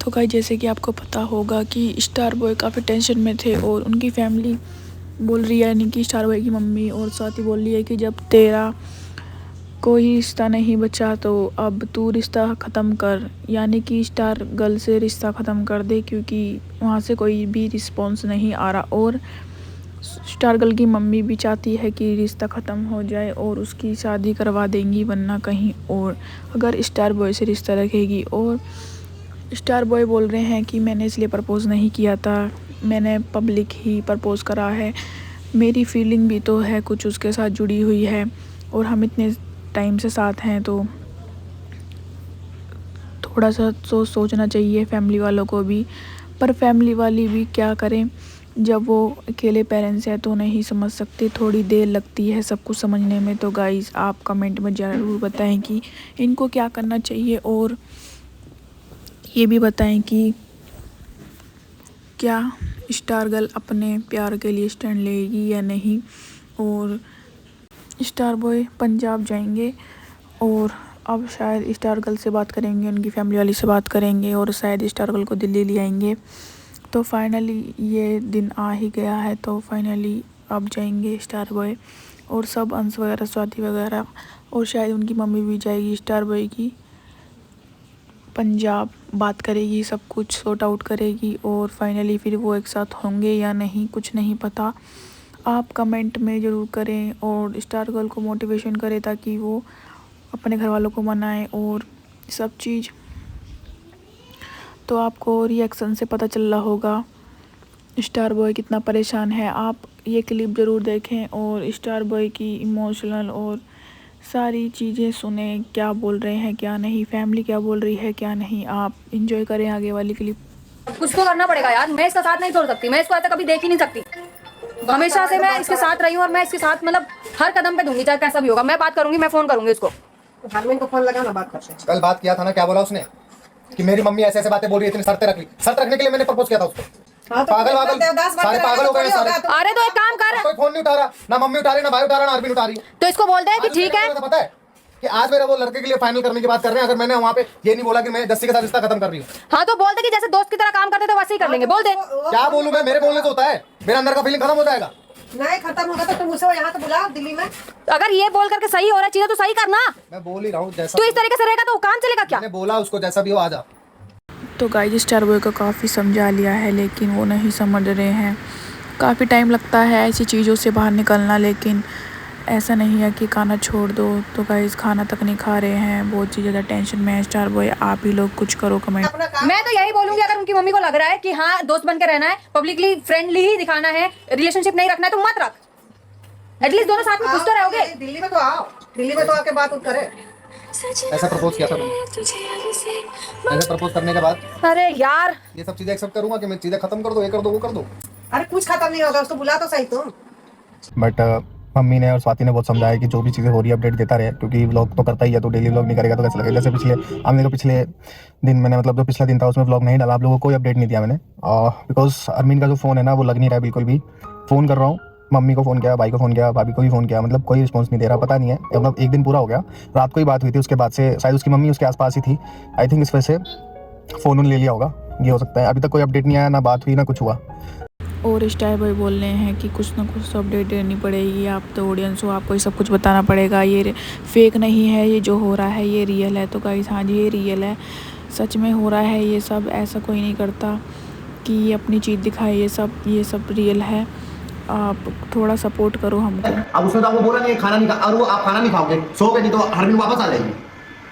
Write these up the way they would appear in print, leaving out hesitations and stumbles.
तो गाइस जैसे कि आपको पता होगा कि स्टार बॉय काफ़ी टेंशन में थे और उनकी फैमिली बोल रही है, यानी कि स्टार बॉय की मम्मी और स्वाति बोल रही है कि जब तेरा कोई रिश्ता नहीं बचा तो अब तू रिश्ता ख़त्म कर, यानी कि स्टार गर्ल से रिश्ता ख़त्म कर दे, क्योंकि वहाँ से कोई भी रिस्पॉन्स नहीं आ रहा। और स्टार गर्ल की मम्मी भी चाहती है कि रिश्ता ख़त्म हो जाए और उसकी शादी करवा देंगी, वरना कहीं और अगर स्टार बॉय से रिश्ता रखेगी। और स्टार बॉय बोल रहे हैं कि मैंने इसलिए प्रपोज़ नहीं किया था, मैंने पब्लिक ही प्रपोज़ करा है, मेरी फीलिंग भी तो है कुछ उसके साथ जुड़ी हुई है और हम इतने टाइम से साथ हैं, तो थोड़ा सा सोचना चाहिए फैमिली वालों को भी। पर फैमिली वाली भी क्या करें, जब वो अकेले पेरेंट्स हैं तो नहीं समझ सकते, थोड़ी देर लगती है सब कुछ समझने में। तो गाइस आप कमेंट में ज़रूर बताएं कि इनको क्या करना चाहिए और ये भी बताएं कि क्या स्टार गर्ल अपने प्यार के लिए स्टैंड लेगी या नहीं। और स्टार बॉय पंजाब जाएंगे और अब शायद स्टार गर्ल से बात करेंगे, उनकी फैमिली वाली से बात करेंगे और शायद स्टार गर्ल को दिल्ली ले आएंगे। तो फाइनली ये दिन आ ही गया है, तो फाइनली अब जाएंगे स्टार बॉय और सब अंश वगैरह, स्वाति वगैरह, और शायद उनकी मम्मी भी जाएगी स्टार बॉय की पंजाब, बात करेगी, सब कुछ सॉर्ट आउट करेगी और फाइनली फिर वो एक साथ होंगे या नहीं, कुछ नहीं पता। आप कमेंट में ज़रूर करें और स्टार गर्ल को मोटिवेशन करें ताकि वो अपने घर वालों को मनाएं और सब चीज़। तो आपको रिएक्शन से पता चल रहा होगा स्टार बॉय कितना परेशान है। आप ये क्लिप ज़रूर देखें और स्टार बॉय की इमोशनल और सारी चीज़ें सुने, क्या बोल रहे हैं क्या नहीं, फैमिली क्या बोल रही है क्या नहीं। आप इंजॉय करें आगे वाली क्लिप। कुछ तो करना पड़ेगा यार, मैं इसका साथ नहीं छोड़ सकती, मैं इसको आज तक कभी देख ही नहीं सकती। हमेशा से मैं इसके साथ रही हूँ और मैं इसके साथ मतलब हर कदम पे दूंगी, चाहे कैसा भी होगा। मैं बात करूंगी, मैं फोन करूंगी इसको। हार्मिन को फोन लगा ना, बात करते हैं। कल बात किया था ना, क्या बोला उसने कि मेरी मम्मी ऐसे ऐसे बातें बोल रही है, इतनी शर्तें रख ली। शर्त रखने के लिए मैंने प्रपोज किया था उसको। हाँ, तो पागल सारे पागल हो गए सारे। अरे तो एक काम कर, कोई फोन नहीं उठा रहा, ना मम्मी उठा रही, ना भाई उठा रहा, ना आरबीन उठा रही। तो इसको बोल दे कि ठीक है। पता है कि आज मेरा वो लड़के के लिए फाइनल करने की बात कर रहे हैं। अगर मैंने वहाँ पे ये नहीं बोला कि मैं जस्सी के साथ रिश्ता खत्म कर रही हूँ, हाँ तो बोल दे कि जैसे दोस्त की तरह काम करते थे वैसे ही कर लेंगे, बोल दे। क्या बोलूँ मैं, मेरे बोलने से होता है, मेरे अंदर का फीलिंग खत्म हो जाएगा। नहीं खत्म होगा तो तुम उसे यहाँ तो बुलाओ दिल्ली में। अगर ये बोल करके सही हो रहा है चीजें तो सही करना। मैं बोल ही रहा हूँ, जैसा तो इस तरीके से रहेगा तो काम चलेगा क्या? मैंने बोला उसको जैसा भी हो आ जा। तो गाइस स्टार बॉय को काफ़ी समझा लिया है लेकिन वो नहीं समझ रहे हैं। काफ़ी टाइम लगता है ऐसी चीज़ों से बाहर निकलना, लेकिन ऐसा नहीं है कि खाना छोड़ दो। तो गाइस खाना तक नहीं खा रहे हैं, बहुत ही ज़्यादा टेंशन में है स्टार बॉय। आप ही लोग कुछ करो कमेंट। मैं तो यही बोलूंगी, अगर उनकी मम्मी को लग रहा है कि हाँ दोस्त बन के रहना है, पब्लिकली फ्रेंडली ही दिखाना है, रिलेशनशिप नहीं रखना है, तो मत रख। एटलीस्ट दोनों साथ में खुश तो रहोगे। दिल्ली में तो आओ, दिल्ली में तो आके बात करे। ऐसा प्रपोज किया था मैंने, ऐसा प्रपोज करने के बाद अरे यार ये सब चीजें एक्सेप्ट करूंगा कि मैं चीजें खत्म कर दो, ये कर दो वो कर दो। अरे कुछ खत्म नहीं होगा, उसको बुला तो सही तुम। बट मम्मी ने और स्वाति ने बहुत समझाया कि जो भी चीज़ें हो रही है अपडेट देता रहे, क्योंकि व्लॉग तो करता ही है, तो डेली व्लॉग नहीं करेगा तो कैसे लगेगा। जैसे पिछले दिन मैंने मतलब जो पिछला दिन था उसमें व्लॉग नहीं डाला, आप लोगों को कोई अपडेट नहीं दिया मैंने, बिकॉज अरमीन का जो फ़ोन है ना वो लग नहीं रहा है बिल्कुल भी। फ़ोन कर रहा हूँ, मम्मी को फ़ोन किया, भाई को फ़ोन किया, भाभी को भी फ़ोन किया, मतलब कोई रिस्पॉन्स नहीं दे रहा। पता नहीं है, मतलब एक दिन पूरा हो गया, रात को ही बात हुई थी, उसके बाद से शायद उसकी मम्मी उसके आसपास ही थी। आई थिंक इस वजह से फ़ोन ले लिया होगा, ये हो सकता है। अभी तक कोई अपडेट नहीं आया, ना बात हुई ना कुछ हुआ। और स्टार बॉय बोल रहे हैं कि कुछ ना कुछ तो अपडेट देनी पड़ेगी, आप तो ऑडियंस हो, आपको ये सब कुछ बताना पड़ेगा, ये फेक नहीं है, ये जो हो रहा है ये रियल है। तो गाइस हाँ जी ये रियल है, सच में हो रहा है ये सब, ऐसा कोई नहीं करता कि ये अपनी चीज़ दिखाए, ये सब रियल है। आप थोड़ा सपोर्ट करो हमको। अब उसने तो आपको बोला नहीं खाना नहीं खा, और वो आप खाना नहीं खाओगे, सोओगे नहीं तो हरमीन वापस आ जाएगी।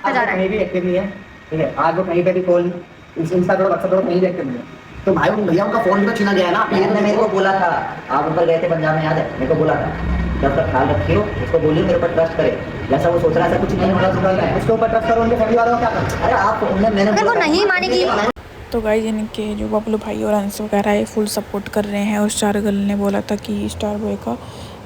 कहीं भी एक्टिव नहीं है, ठीक है। आज वो कहीं पे भी कॉल इंस्टा करो, व्हाट्सएप करो, कहीं भी एक्टिव नहीं है। तो भाई भैया उनका फोन भी तो छीना गया है ना। आपने मेरे को बोला था, आप ऊपर गए थे पंजाब में, याद है? मेरे को बोला था जब तक ख्याल रखियो, उसको बोलिए मेरे ऊपर ट्रस्ट करे, जैसा वो सोच रहा है ऐसा कुछ नहीं होगा। उसके ऊपर ट्रस्ट करो, उनके फैमिली वालों का क्या करो। अरे आप मैंने वो नहीं मानेगी। तो गाइस इनके जो बबलू भाई और अंश वगैरह है फुल सपोर्ट कर रहे हैं। और स्टार गर्ल ने बोला था कि स्टार बॉय का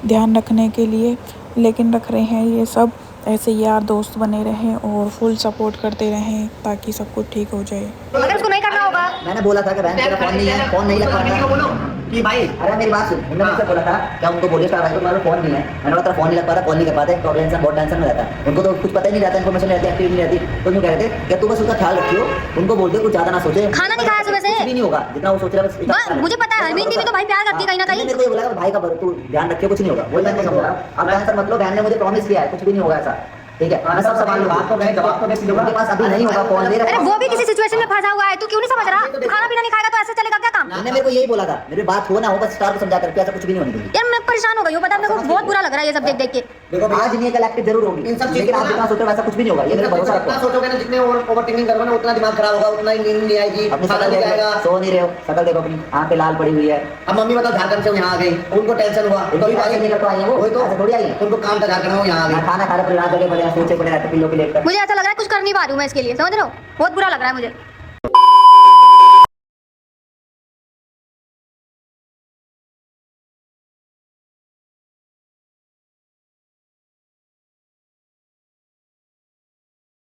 ध्यान रखने के लिए, लेकिन रख रहे हैं। ये सब ऐसे यार दोस्त बने रहें और फुल सपोर्ट करते रहें ताकि सब कुछ ठीक हो जाए। अगर उसको नहीं करना होगा, मैंने बोला था कि बहन तेरा फोन नहीं है, फोन नहीं लग पा रहा। कि भाई अरे मेरी बात सुन, उन्होंने मुझसे बोला था क्या उनको बोलिए स्टार भाई को तुम्हारा फोन नहीं है, मैंने बोला फोन नहीं लग पाता, कॉल नहीं कर पाते, तो टेंशन बहुत टेंशन में रहता है, उनको तो कुछ पता ही नहीं रहता, इन्फॉर्मेशन रहती है, एक्टिव नहीं रहती, तो यूँ कह रहे थे कि तू बस उसका ख्याल रखियो, उनको बोल दे कुछ ज्यादा ना सोचे, खाना नहीं खाया सुबह से। कुछ भी नहीं होगा जितना वो सोच रहा है, बस मुझे पता है हरमीन दीदी तो भाई प्यार करती है कहीं ना कहीं। मेरे को ये बोला भाई का तू ध्यान रखियो, कुछ नहीं होगा, वही मैंने समझा। अब टेंशन मतलब बहन ने मुझे प्रॉमिस किया है कुछ भी नहीं होगा ऐसा, ठीक है, मैं सब संभाल लूंगा, आपको मैं जवाब तो मैं सीधे उनके पास अभी नहीं होगा फोन ले रहा। अरे वो भी किसी सिचुएशन में फंसा हुआ है, तू क्यों नहीं समझ रहा? खाना पीना नहीं खाएगा तो ऐसे चलेगा क्या काम? मैंने मेरे को यही बोला था, मेरी बात हो ना हो बस स्टार को समझा करके, ऐसा कुछ भी नहीं होने दूंगी। यार मैं परेशान हो गई हूँ, पता है मेरे को बहुत बुरा लग रहा है ये सब देख देख के। देखो आज नहीं कलेक्टिव जरूर होगी इन सब, लेकिन आप जितना सोचो वैसा कुछ भी नहीं होगा, ये मेरा भरोसा रखो। सोचोगे ना जितने ओवर थिंकिंग करोगे ना उतना दिमाग खराब होगा, उतना नींद नहीं आएगी, अपनी खाना शकल नहीं देखो, जाएगा। सो नहीं रहे हो, शकल देखो अपनी, आँख पे लाल पड़ी हुई है। अब मम्मी बताओ झारखंड से यहाँ आ गई, उनको टेंशन हुआ, उनको भी बात नहीं कर पाई है वो, वही तो ऐसे थोड़ी आई है। उनको काम था झारखंड में, यहाँ आ मैं गई। खाना खा रहे पूरी रात जगह पड़े हैं, सोचे पड़े रहते पिल्लों के लेकर। मुझे ऐसा लग रहा है कुछ कर नहीं पा रही हूँ मैं इसके लिए, समझ रहे हो? बहुत बुरा लग रहा है मुझे।